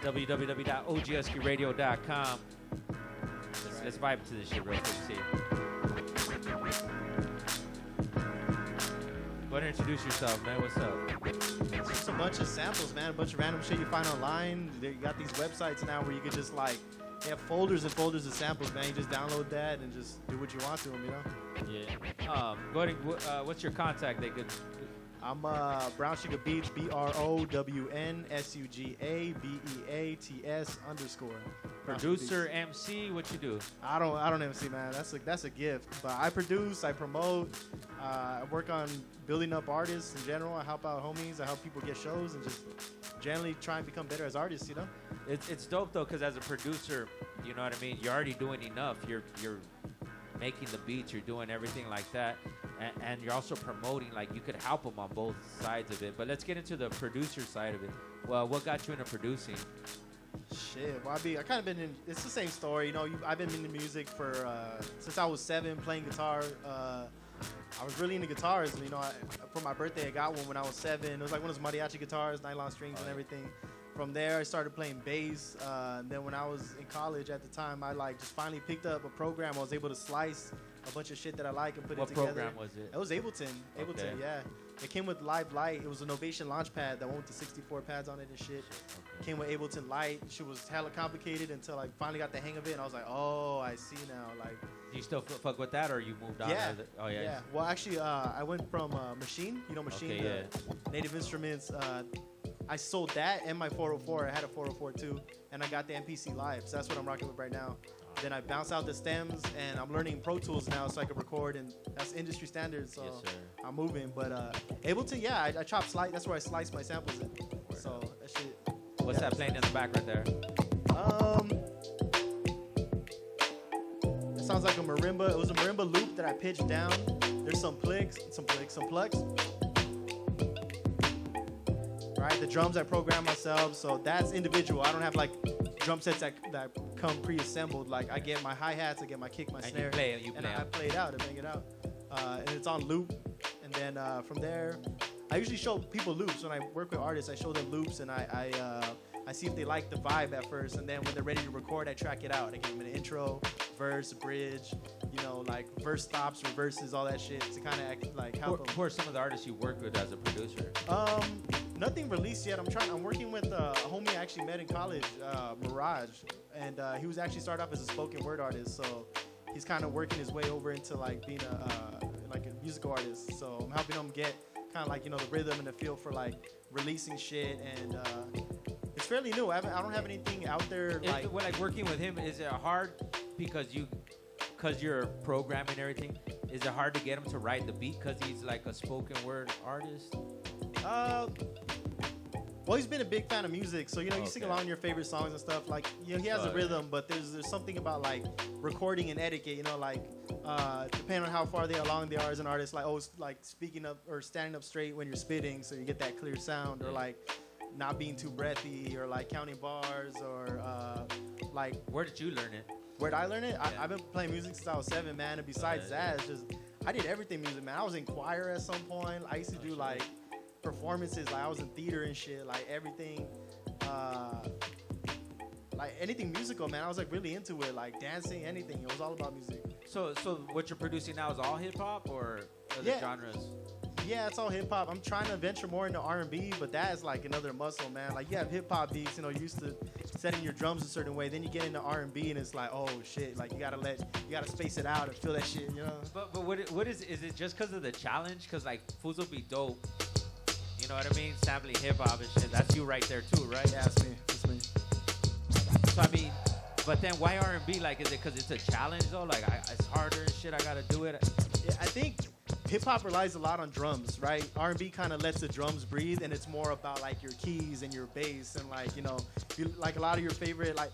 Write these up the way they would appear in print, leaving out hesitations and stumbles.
www.ogskiradio.com. Let's vibe to this shit real quick. See. Go ahead and introduce yourself, man. What's up? It's just a bunch of samples, man. A bunch of random shit you find online. You got these websites now where you can just like, they have folders and folders of samples, man. You just download that and just do what you want to them, you know? Yeah. Go ahead. What's your contact? They could. I'm Brown Suga Beats, BROWNSUGABEATS_. Producer, MC, what you do? I don't MC, man. That's a gift. But I produce, I promote, I work on building up artists in general. I help out homies. I help people get shows and just generally try and become better as artists, you know? It's dope though, because as a producer, you know what I mean. You're already doing enough. You're making the beats. You're doing everything like that, and you're also promoting. Like you could help them on both sides of it. But let's get into the producer side of it. Well, what got you into producing? Shit, well, I kind of been in. It's the same story, you know. I've been into music for since I was 7, playing guitar. I was really into guitars, and you know, for my birthday, I got one when I was 7. It was like one of those mariachi guitars, nylon strings and everything. From there, I started playing bass. And then when I was in college at the time, I like just finally picked up a program. I was able to slice a bunch of shit that I like and put it together. What program was it? It was Ableton. Ableton, yeah. It came with Live Light. It was an Novation launch pad that went with the 64 pads on it and shit. Okay. Came with Ableton Light. Shit was hella complicated until I finally got the hang of it. And I was like, oh, I see now. Like, do you still fuck with that, or you moved on? Yeah. Oh yeah. Yeah. Well, actually, I went from Machine. You know, Machine. Okay, Native Instruments. I sold that and my 404. I had a 404 too, and I got the MPC Live. So that's what I'm rocking with right now. Then I bounce out the stems, and I'm learning Pro Tools now so I can record, and that's industry standard. So yes, sir. I'm moving, but Ableton, yeah, I chop slice. That's where I slice my samples in. So that shit. What's that playing in the back right there? It sounds like a marimba. It was a marimba loop that I pitched down. There's some plugs. Right, the drums I program myself, so that's individual. I don't have like drum sets that come pre-assembled. Like I get my hi-hats, I get my kick, my snare, and I play it out and bang it out. And it's on loop. And then from there, I usually show people loops. When I work with artists, I show them loops, and I see if they like the vibe at first. And then when they're ready to record, I track it out. I give them an intro, verse, bridge, you know, like verse stops, reverses, all that shit to kind of like help them. Who are some of the artists you work with as a producer? Nothing released yet. I'm working with a homie I actually met in college, Mirage, and he was actually started off as a spoken word artist. So he's kind of working his way over into like being like a musical artist. So I'm helping him get kind of like, you know, the rhythm and the feel for like releasing shit, and it's fairly new. I don't have anything out there. When like working with him, is it hard because you're programming and everything? Is it hard to get him to write the beat because he's like a spoken word artist? Well, he's been a big fan of music, so you know, you sing along your favorite songs and stuff. Like, you know, he has a rhythm, but there's something about like recording and etiquette. You know, like depending on how far along they are as an artist, like like speaking up or standing up straight when you're spitting, so you get that clear sound, or like not being too breathy, or like counting bars, or like. Where did you learn it? Where did I learn it? I've been playing music since I was 7, man. And besides that, it's just I did everything music, man. I was in choir at some point. I used to do like performances, like I was in theater and shit, like everything, like anything musical, man. I was like really into it, like dancing, anything. It was all about music. So what you're producing now is all hip hop or other genres? Yeah, it's all hip hop. I'm trying to venture more into R&B, but that is like another muscle, man. Like you have hip hop beats, you know, you're used to setting your drums a certain way. Then you get into R&B, and it's like, oh shit, like you gotta space it out and feel that shit, you know. But what is it just because of the challenge? Because like fools will be dope. You know what I mean? Sampling hip hop and shit. That's you right there too, right? Yeah, that's me. That's me. So I mean, but then why R&B? Like, is it because it's a challenge though? Like, it's harder and shit. I gotta do it. Yeah, I think hip hop relies a lot on drums, right? R&B kind of lets the drums breathe, and it's more about like your keys and your bass, and like, you know, like a lot of your favorite, like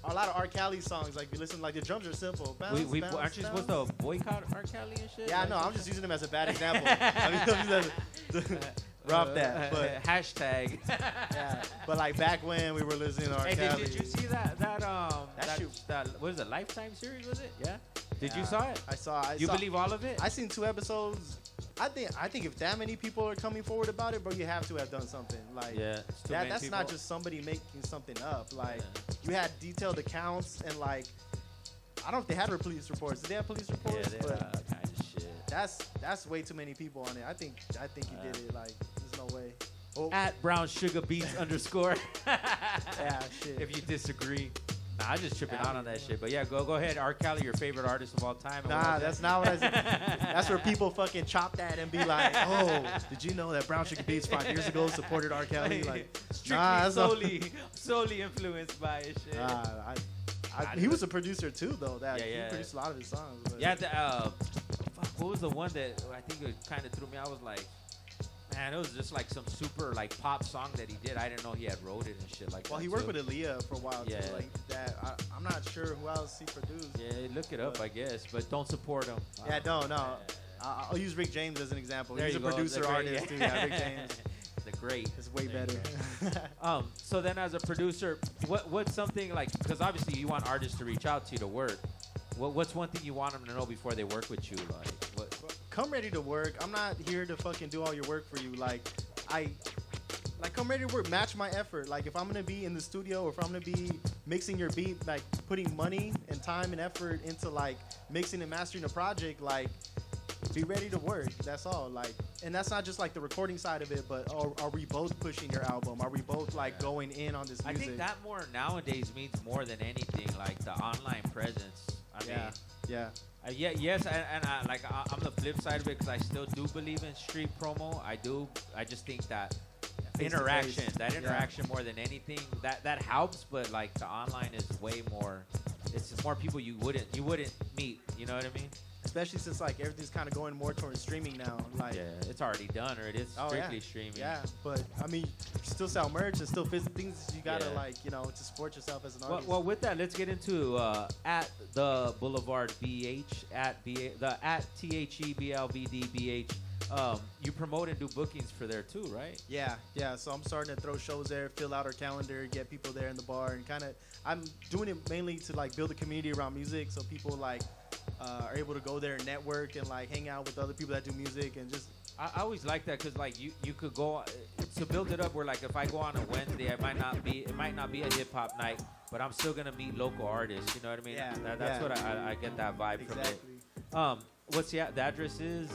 a lot of R. Kelly songs, like you listen, like the drums are simple. Bounce, bounce, aren't you supposed to boycott R. Kelly and shit? Yeah, I know. I'm just using him as a bad example. I mean, rough that. But hashtag. Yeah, but like back when we were listening to R. Kelly. Did you see that what is it, Lifetime series, was it? Yeah. Did you saw it? I saw. You believe all of it? I seen 2 episodes. I think if that many people are coming forward about it, bro, you have to have done something. Like, that's not just somebody making something up. Like, you had detailed accounts and like, I don't know if they had police reports. Did they have police reports? Yeah, they kind of shit. That's way too many people on it. I think you did it. Like, there's no way. Oh. At Brown Suga Beats _ Yeah, shit. If you disagree. Nah, I'm just tripping out on that shit. But yeah, go ahead. R. Kelly, your favorite artist of all time. Nah, that's not what I said. That's where people fucking chop that and be like, oh, did you know that Brown Suga Beats 5 years ago supported R. Kelly? Like, strictly solely influenced by his shit. He was a producer too, though. He produced a lot of his songs. But. Yeah, what was the one that I think it kind of threw me? I was like, man, it was just like some super like pop song that he did. I didn't know he had wrote it and shit like that. Well, he worked with Aaliyah for a while too. Like that. I'm not sure who else he produced. Yeah, look it up, I guess, but don't support him. Yeah, no. I'll use Rick James as an example. He's a producer artist too. Yeah, Rick James. The great. It's way better. So then, as a producer, what's something like? Because obviously you want artists to reach out to you to work. What's one thing you want them to know before they work with you? Like, what? Come ready to work. I'm not here to fucking do all your work for you. Come ready to work. Match my effort. Like, if I'm gonna be in the studio or if I'm gonna be mixing your beat, like putting money and time and effort into like mixing and mastering a project, like, be ready to work. That's all. Like, and that's not just like the recording side of it, but are we both pushing your album? Are we both like going in on this music? I think that more nowadays means more than anything, like the online presence. I mean, yes, and I'm the flip side of it because I still do believe in street promo. I do. I just think that interaction more than anything that helps. But like the online is way more. It's just more people you wouldn't meet. You know what I mean? Especially since like everything's kind of going more towards streaming now. Like, it's already done, or it is strictly streaming. Yeah, but I mean, you still sell merch and still things you gotta to support yourself as an artist. Well, with that, let's get into at the Boulevard BH at THE BLVD BH. You promote and do bookings for there too, right? Yeah. So I'm starting to throw shows there, fill out our calendar, get people there in the bar, and I'm doing it mainly to like build a community around music, so people like are able to go there and network and like hang out with other people that do music and just. I always like that because like you could go to build it up where like if I go on a Wednesday, it might not be a hip hop night, but I'm still gonna meet local artists. You know what I mean? Yeah. That's what I get that vibe from it. What's the address is?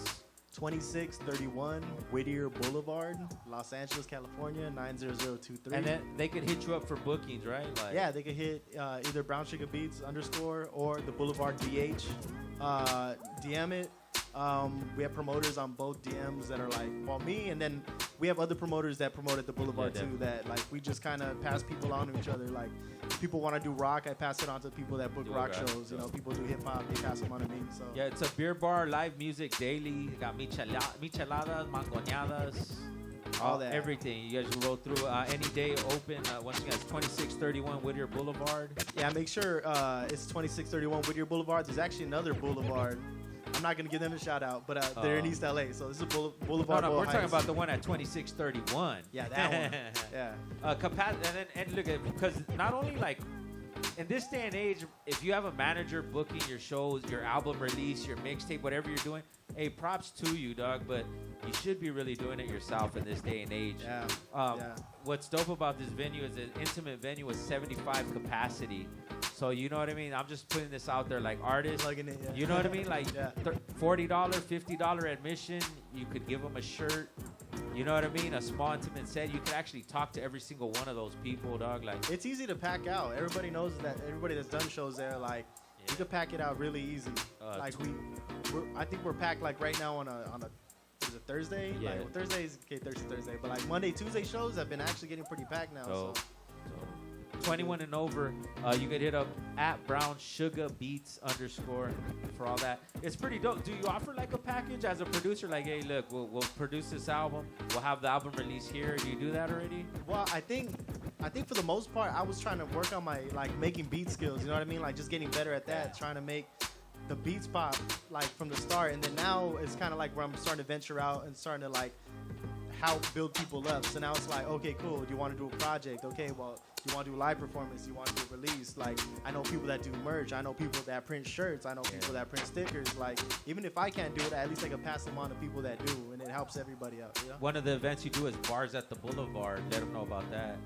2631 Whittier Boulevard, Los Angeles, California, 90023. And then they can hit you up for bookings, right? Like, yeah, they can hit either Brown Suga Beats _ or the Boulevard BH. DM it. We have promoters on both DMs that are like, me, and then we have other promoters that promote at the Boulevard too. That like we just kind of pass people on to each other. Like, if people want to do rock, I pass it on to people that book rock shows. You know, people do hip hop, they pass them on to me. So yeah, it's a beer bar, live music daily. You got micheladas, mangoñadas, all that, everything. You guys will roll through any day open. Once again, it's 2631 Whittier Boulevard. Yeah, make sure it's 2631 Whittier Boulevard. There's actually another boulevard. I'm not going to give them a shout out, but they're in East LA, so this is a Boulevard. No, we're talking about the one at 2631. Yeah, that one. Yeah. And look at, because not only like in this day and age, if you have a manager booking your shows, your album release, your mixtape, whatever you're doing, hey, props to you, dog. But you should be really doing it yourself in this day and age. What's dope about this venue is an intimate venue with 75 capacity. So you know what I mean? I'm just putting this out there like artists. Plugging it, You know what I mean? Like $40, $50 admission. You could give them a shirt. You know what I mean? A small intimate set. You could actually talk to every single one of those people, dog. Like, it's easy to pack out. Everybody knows that. Everybody that's done shows there, like, you could pack it out really easy. I think we're packed like right now on a is it Thursday? Yeah. Like, well, Thursday's Thursday, but like Monday, Tuesday shows have been actually getting pretty packed now. So 21 and over, you can hit up at Brown Suga Beats _ for all that. It's pretty dope. Do you offer like a package as a producer? Like, hey, look, we'll produce this album. We'll have the album release here. Do you do that already? Well, I think for the most part, I was trying to work on my like making beat skills. You know what I mean? Like just getting better at that, trying to make the beats pop like from the start. And then now it's kind of like where I'm starting to venture out and starting to like help build people up. So now it's like, okay, cool. Do you want to do a project? Okay, well, do you want to do a live performance? Do you want to do a release? Like, I know people that do merch. I know people that print shirts. I know people that print stickers. Like, even if I can't do it, at least I can pass them on to people that do, and it helps everybody out. You know? One of the events you do is Bars at the Boulevard. Let them know about that.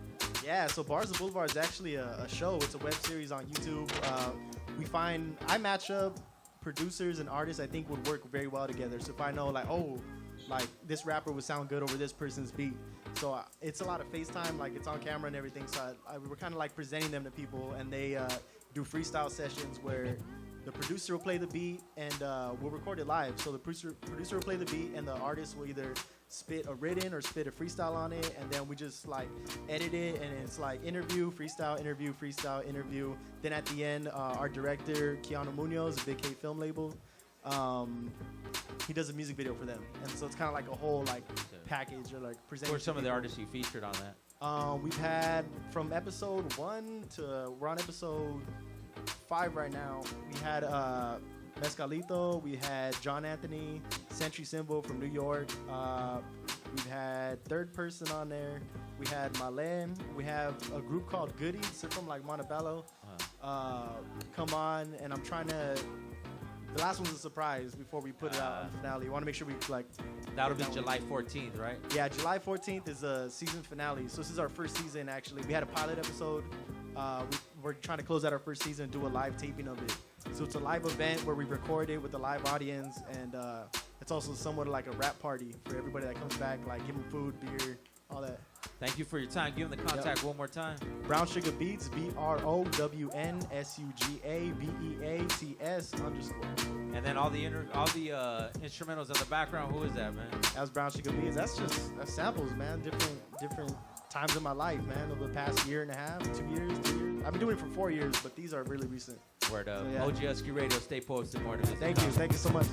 Yeah, so Bars at the Boulevard is actually a show. It's a web series on YouTube. I match up producers and artists I think would work very well together. So if I know, like, oh, like this rapper would sound good over this person's beat. So it's a lot of FaceTime, like it's on camera and everything. So we're kind of like presenting them to people, and they do freestyle sessions where the producer will play the beat and we'll record it live. So the producer will play the beat and the artist will either spit a written or spit a freestyle on it, and then we just like edit it, and it's like interview, freestyle, interview, freestyle, interview. Then at the end, our director, Keanu Munoz, a Big K film label, he does a music video for them. And so it's kind of like a whole like package or like presenting. Who are some of the artists you featured on that? We've had from episode 1 to we're on episode 5 right now. We had Mezcalito, we had John Anthony, Century Symbol from New York. We've had Third Person on there. We had Malen. We have a group called Goodies. They're from like Montebello. Come on, and I'm trying to. The last one's a surprise before we put it out on the finale. We want to make sure we like. That'll be July 14th, right? Yeah, July 14th is a season finale. So this is our first season actually. We had a pilot episode. We're trying to close out our first season and do a live taping of it. So it's a live event where we record it with a live audience, and it's also somewhat like a rap party for everybody that comes back. Like give them food, beer, all that. Thank you for your time. Give them the contact one more time. Brown Suga Beats, BROWNSUGA BEATS _. And then all the instrumentals in the background. Who is that, man? That was Brown Suga Beats. That's samples, man. Different times in my life, man. Over the past year and a half, 2 years, 3 years. I've been doing it for 4 years, but these are really recent. Word up. So, yeah. OG Husky Radio. Stay posted. More to this. Thank you so much.